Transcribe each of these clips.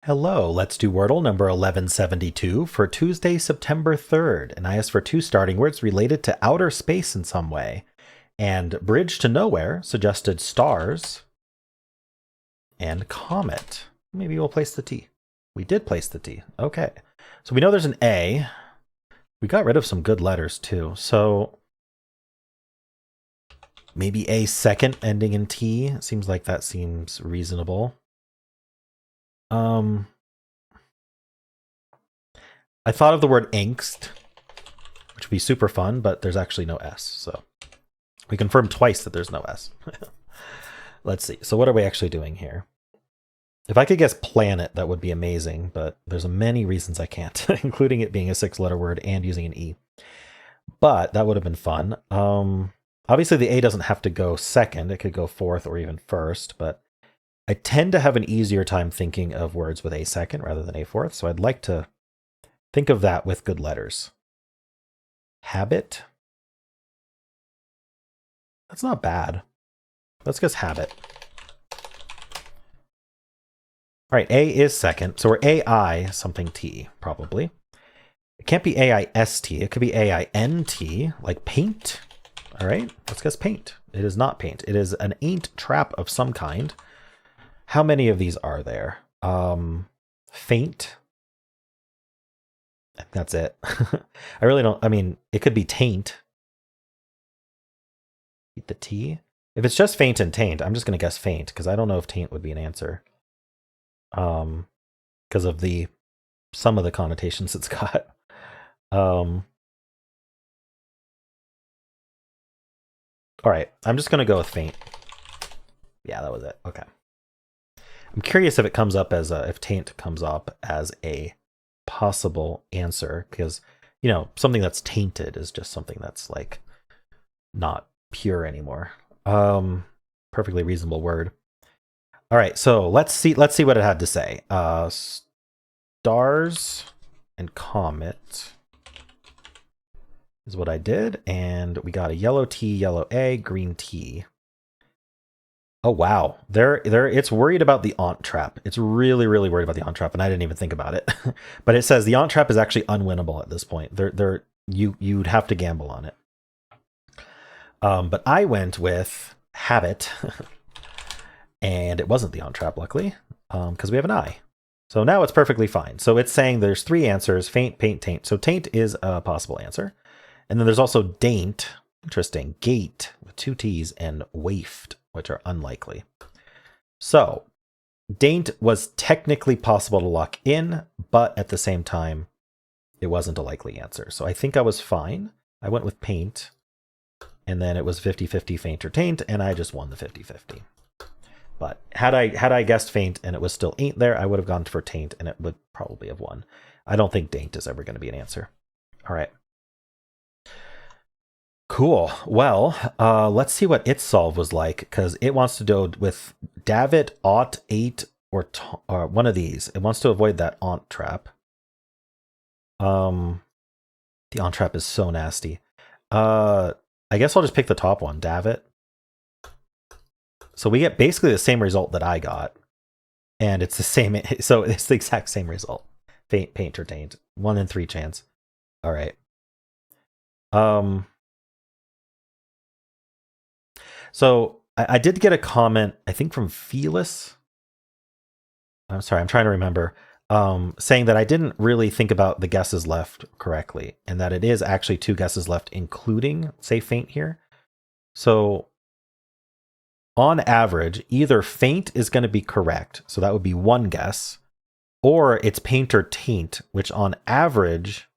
Hello, let's do Wordle number 1172 for Tuesday, September 3rd. And I asked for two starting words related to outer space in some way. And Bridge to Nowhere suggested stars and comet. Maybe we'll place the T. We did place the T. Okay. So we know there's an A. We got rid of some good letters too. So maybe a second ending in T. Seems like that seems reasonable. I thought of the word angst, which would be super fun, but there's actually no S. So we confirmed twice that there's no S. Let's see. So what are we actually doing here? If I could guess planet, that would be amazing, but there's many reasons I can't, including it being a 6-letter word and using an E. But that would have been fun. Obviously, the A doesn't have to go second. It could go fourth or even first, but I tend to have an easier time thinking of words with a second rather than a fourth, so I'd like to think of that with good letters. Habit. That's not bad. Let's guess habit. All right, A is second, so we're AI something T, probably. It can't be AIST, it could be AINT, like paint. All right, let's guess paint. It is not paint. It is an ain't trap of some kind. How many of these are there? Faint. That's it. I really don't, I mean, it could be taint. Eat the T. If it's just faint and taint, I'm just going to guess faint, because I don't know if taint would be an answer. Because of some of the connotations it's got. All right, I'm just going to go with faint. Yeah, that was it. Okay. I'm curious if it comes up as if taint comes up as a possible answer, because, you know, something that's tainted is just something that's like not pure anymore. Perfectly reasonable word. All right, so let's see what it had to say. Stars and comet is what I did, and we got a yellow T, yellow A, green T. Oh wow, it's worried about the aunt trap. It's really worried about the aunt trap, and I didn't even think about it. But it says the aunt trap is actually unwinnable at this point. You'd have to gamble on it. But I went with habit, and it wasn't the aunt trap, luckily, because we have an I. So now it's perfectly fine. So it's saying there's three answers: faint, paint, taint. So taint is a possible answer, and then there's also daint. Interesting. Gate with two T's, and wafted, which are unlikely. So daint was technically possible to lock in, but at the same time, it wasn't a likely answer. So I think I was fine. I went with paint, and then it was 50-50 faint or taint, and I just won the 50-50. But had I guessed faint and it was still ain't there, I would have gone for taint, and it would probably have won. I don't think daint is ever going to be an answer. All right. Cool. Well, let's see what its solve was like, because it wants to do with David, ought, eight, or one of these. It wants to avoid that aunt trap. The aunt trap is so nasty. I guess I'll just pick the top one, David. So we get basically the same result that I got, and it's the same. So it's the exact same result. Faint, paint, or taint. 1 in 3 chance. All right. So I did get a comment, I think from Felis. I'm sorry, I'm trying to remember. Saying that I didn't really think about the guesses left correctly, and that it is actually 2 guesses left, including, say, faint here. So on average, either faint is going to be correct, so that would be 1 guess, or it's paint or taint, which on average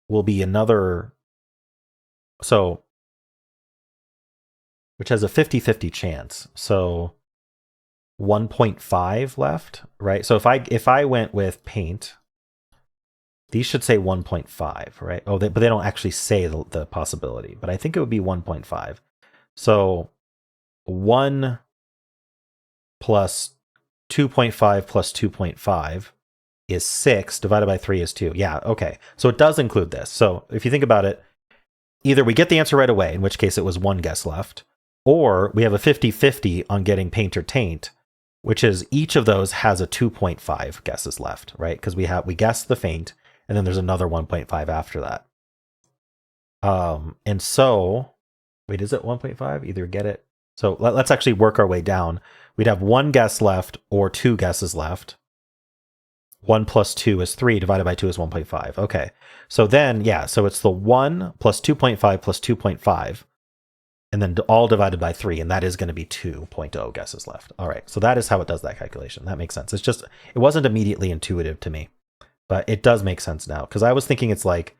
will be another. So which has a 50-50 chance. So 1.5 left, right? So if I went with paint, these should say 1.5, right? Oh, but they don't actually say the possibility, but I think it would be 1.5. So 1 plus 2.5 plus 2.5 is 6, divided by 3 is 2. Yeah, okay. So it does include this. So if you think about it, either we get the answer right away, in which case it was 1 guess left, or we have a 50-50 on getting paint or taint, which is each of those has a 2.5 guesses left, right? Because we guessed the feint, and then there's another 1.5 after that. And so, wait, is it 1.5? Either get it. So let's actually work our way down. We'd have one guess left or two guesses left. 1 plus 2 is 3, divided by 2 is 1.5. Okay. So then, yeah, so it's the 1 plus 2.5 plus 2.5, and then all divided by 3, and that is going to be 2.0 guesses left. All right, so that is how it does that calculation. That makes sense. It's just, it wasn't immediately intuitive to me, but it does make sense now, because I was thinking it's like,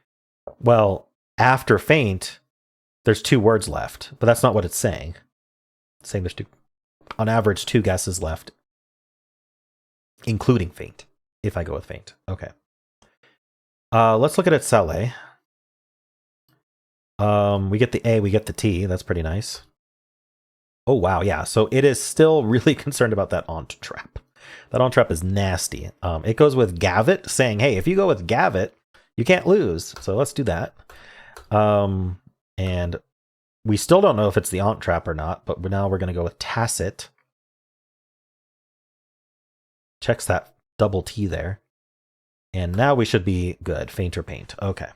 well, after feint, there's 2 words left, but that's not what it's saying. It's saying there's on average 2 guesses left, including feint. If I go with feint. Okay. Let's look at it cell A. We get the A, we get the T. That's pretty nice. Oh, wow. Yeah. So it is still really concerned about that entrap. That entrap is nasty. It goes with Gavit, saying, hey, if you go with Gavit, you can't lose. So let's do that. And we still don't know if it's the entrap or not, but now we're going to go with Tacit. Checks that double T there. And now we should be good. Feint or paint. Okay.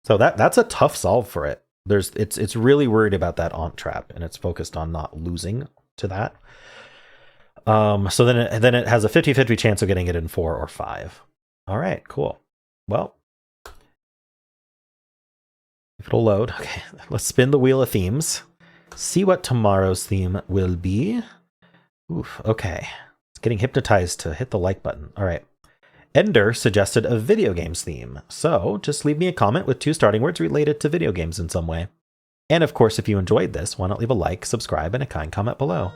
So that's a tough solve for it. It's really worried about that entrap, and it's focused on not losing to that. So then it has a 50-50 chance of getting it in 4 or 5. All right, cool. Well, if it'll load. Okay, let's spin the wheel of themes. See what tomorrow's theme will be. Oof, okay. Getting hypnotized to hit the like button. All right. Ender suggested a video games theme. So just leave me a comment with 2 starting words related to video games in some way. And of course, if you enjoyed this, why not leave a like, subscribe, and a kind comment below.